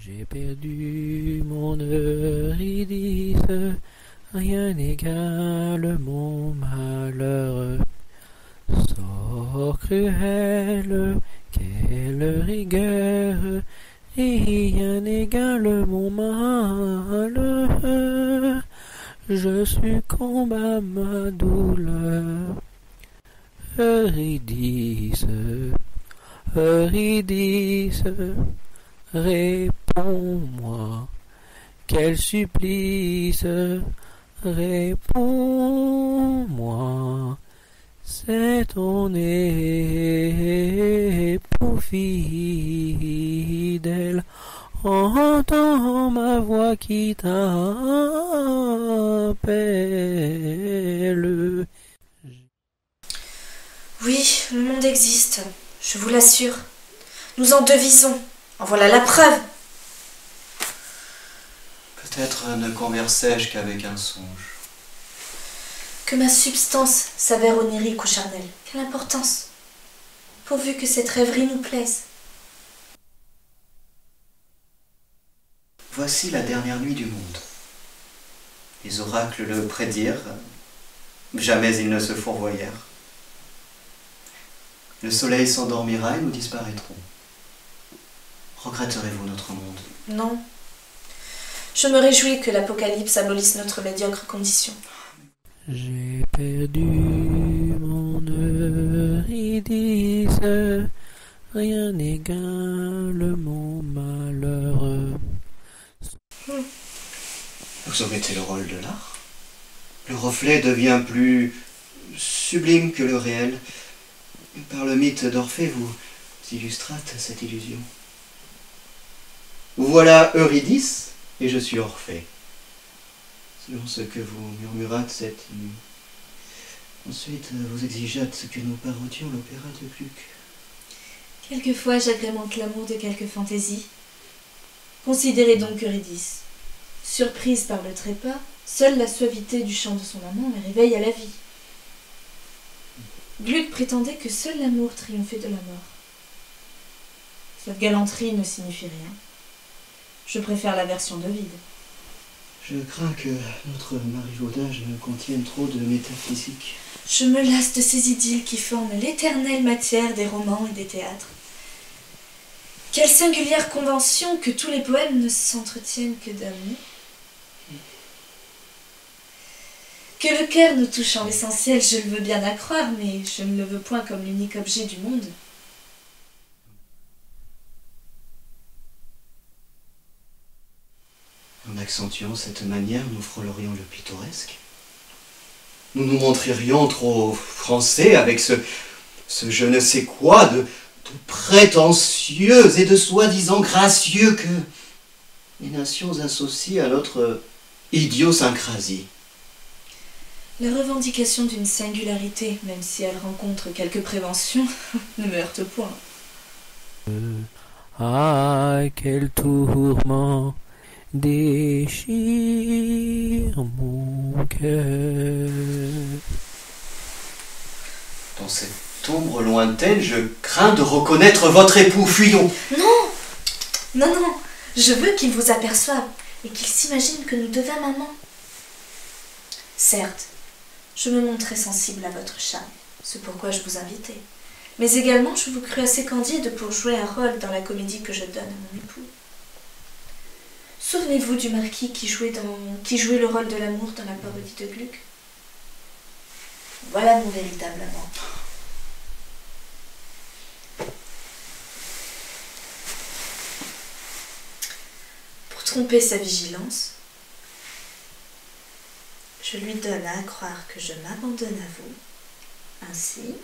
J'ai perdu mon Eurydice, rien n'égale mon malheur. Sort cruel, quelle rigueur, rien n'égale mon malheur. Je succombe à ma douleur. Eurydice, Eurydice, réponds-moi, quel supplice, réponds-moi, c'est ton époux fidèle, entends ma voix qui t'appelle. Oui, le monde existe, je vous l'assure. Nous en devisons. En voilà la preuve. Peut-être ne conversais-je qu'avec un songe. Que ma substance s'avère onirique ou charnelle, quelle importance, pourvu que cette rêverie nous plaise. Voici la dernière nuit du monde. Les oracles le prédirent, jamais ils ne se fourvoyèrent. Le soleil s'endormira et nous disparaîtrons. Regretterez-vous notre monde? Non. Je me réjouis que l'Apocalypse abolisse notre médiocre condition. J'ai perdu mon Eurydice, rien n'égale mon malheur. Vous omettez le rôle de l'art. Le reflet devient plus sublime que le réel. Par le mythe d'Orphée, vous illustrâtes cette illusion. Vous voilà Eurydice, et je suis Orphée. Selon ce que vous murmurâtes cette nuit. Ensuite, vous exigâtes que nous parodions l'opéra de Gluck. Quelquefois j'agrémente l'amour de quelques fantaisies. Considérez donc Eurydice. Surprise par le trépas, seule la suavité du chant de son amant me réveille à la vie. Gluck prétendait que seul l'amour triomphait de la mort. Cette galanterie ne signifie rien. Je préfère la version d'Ovide. Je crains que notre marivaudage ne contienne trop de métaphysique. Je me lasse de ces idylles qui forment l'éternelle matière des romans et des théâtres. Quelle singulière convention que tous les poèmes ne s'entretiennent que d'amour. Que le cœur nous touche en l'essentiel, je le veux bien à croire, mais je ne le veux point comme l'unique objet du monde. En accentuant cette manière, nous frôlerions le pittoresque. Nous nous montrerions trop français avec ce je ne sais quoi de prétentieux et de soi-disant gracieux que les nations associent à notre idiosyncrasie. La revendication d'une singularité, même si elle rencontre quelques préventions, ne me heurte point. Ah, quel tourment déchire mon cœur. Dans cette ombre lointaine, je crains de reconnaître votre époux. Fuyons. Non, non, non, je veux qu'il vous aperçoive et qu'il s'imagine que nous devînmes amants. Certes, je me montrais sensible à votre charme, c'est pourquoi je vous invitais. Mais également, je vous crus assez candide pour jouer un rôle dans la comédie que je donne à mon époux. Souvenez-vous du marquis qui jouait le rôle de l'amour dans la parodie de Gluck. Voilà mon véritable amant. Pour tromper sa vigilance, je lui donne à croire que je m'abandonne à vous. Ainsi,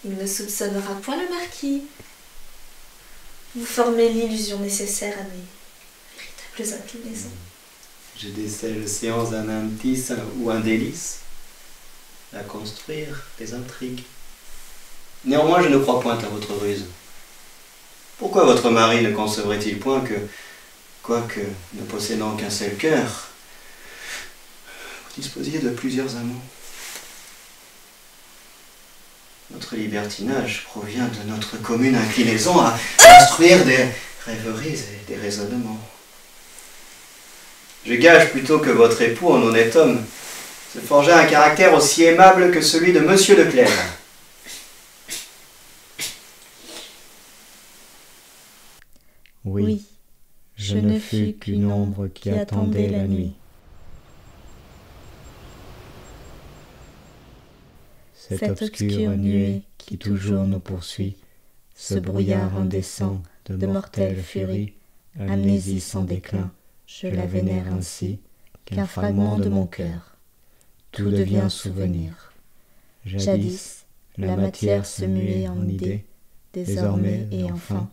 il ne soupçonnera point le marquis. Vous formez l'illusion nécessaire à mes véritables inclinaisons. Je décèle séance un indice ou un délice à construire des intrigues. Néanmoins, je ne crois point à votre ruse. Pourquoi votre mari ne concevrait-il point que, quoique ne possédant qu'un seul cœur, vous disposiez de plusieurs amants? Notre libertinage provient de notre commune inclinaison à construire des rêveries et des raisonnements. Je gage plutôt que votre époux, en honnête homme, se forgeait un caractère aussi aimable que celui de Monsieur de Clèves. Oui, je ne fus qu'une ombre qui attendait la nuit. Cette obscure nuée qui toujours nous poursuit, ce brouillard indécent de mortelle furie, amnésie sans déclin, je la vénère ainsi, qu'un fragment de mon cœur. Tout devient souvenir. Jadis, la matière se muait en idée, désormais et enfin,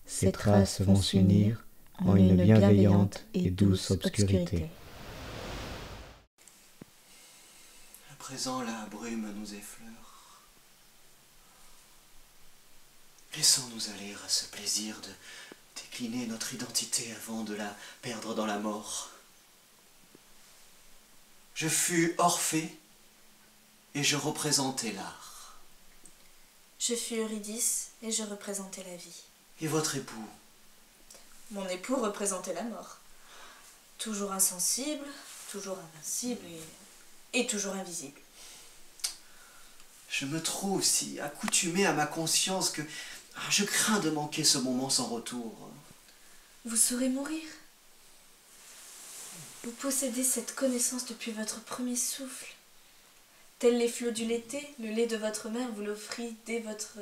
ces traces vont s'unir en une bienveillante et douce obscurité. À présent, la brume nous effleure. Laissons-nous aller à ce plaisir de décliner notre identité avant de la perdre dans la mort. Je fus Orphée et je représentais l'art. Je fus Eurydice et je représentais la vie. Et votre époux? Mon époux représentait la mort. Toujours insensible, toujours invincible et toujours invisible. Je me trouve si accoutumé à ma conscience que je crains de manquer ce moment sans retour. Vous saurez mourir. Vous possédez cette connaissance depuis votre premier souffle. Tels les flots du l'été, le lait de votre mère vous l'offrit dès votre...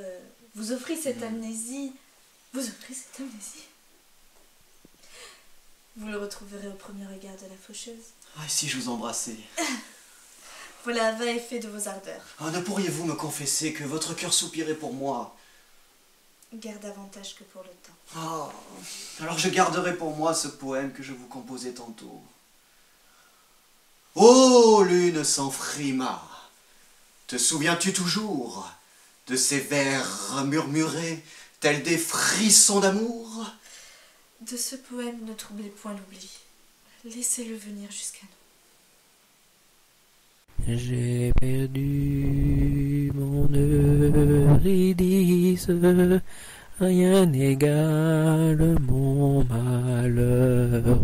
Vous offrit cette amnésie. Vous offrez cette amnésie. Vous le retrouverez au premier regard de la faucheuse. Ah, si je vous embrassais. Voilà, va et fait de vos ardeurs. Ah, ne pourriez-vous me confesser que votre cœur soupirait pour moi? Guère davantage que pour le temps. Ah, alors je garderai pour moi ce poème que je vous composais tantôt. Ô lune sans frima, te souviens-tu toujours de ces vers murmurés tels des frissons d'amour? De ce poème, ne troublez point l'oubli. Laissez-le venir jusqu'à nous. J'ai perdu mon Eurydice, rien n'égale mon malheur.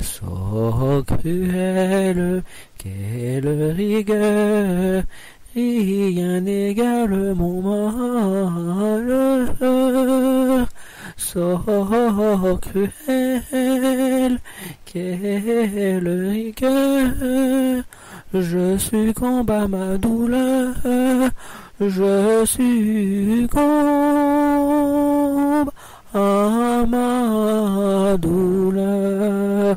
Sort cruel, quelle rigueur, rien n'égale mon malheur. Sort cruel, quelle rigueur, je succombe à ma douleur, je succombe à ma douleur.